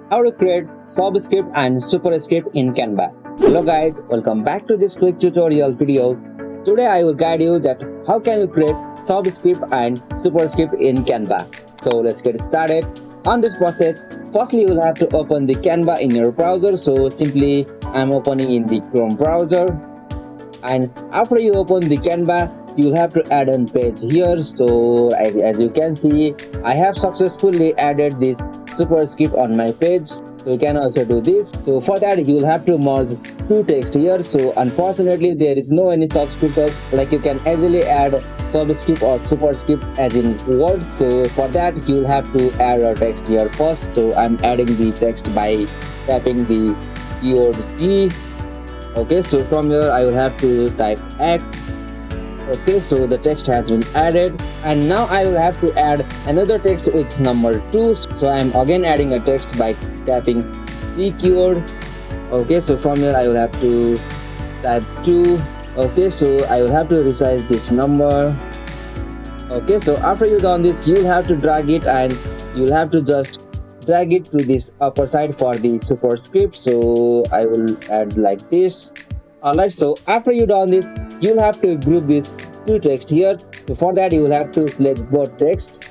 how to create subscript and superscript in Canva. Hello guys, welcome back to this quick tutorial video. Today I will guide you that how can you create subscript and superscript in Canva. So let's get started. On this process, firstly you will have to open the Canva in your browser. So simply I'm opening in the Chrome browser, and after you open the Canva, you will have to add a page here. So as you can see, I have successfully added this superscript on my page. So you can also do this. So for that you will have to merge two text here. So unfortunately there is no any subscripts, like you can easily add subscript or superscript as in Word. So for that you will have to add a text here first. So I'm adding the text by tapping the keyword T. Okay, so from here I will have to type X. Okay, so the text has been added, and now I will have to add another text with number 2. So I am again adding a text by tapping the keyword. Okay, so from here I will have to type 2. Okay, so I will have to resize this number. Okay, so after you done this, you will have to drag it, and you will have to just drag it to this upper side for the superscript. So I will add like this. Alright, so after you done this, you'll have to group these two text here. So for that you will have to select both text,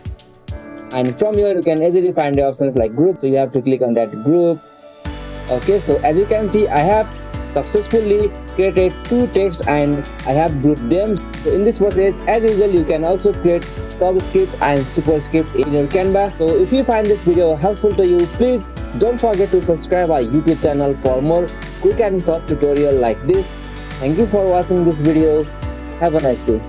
and from here you can easily find the options like group. So you have to click on that group. Okay, so as you can see, I have successfully created two text and I have grouped them. So in this process, as usual, you can also create subscript and superscript in your Canva. So if you find this video helpful to you, please don't forget to subscribe our YouTube channel for more quick and soft tutorial like this. Thank you for watching this video. Have a nice day.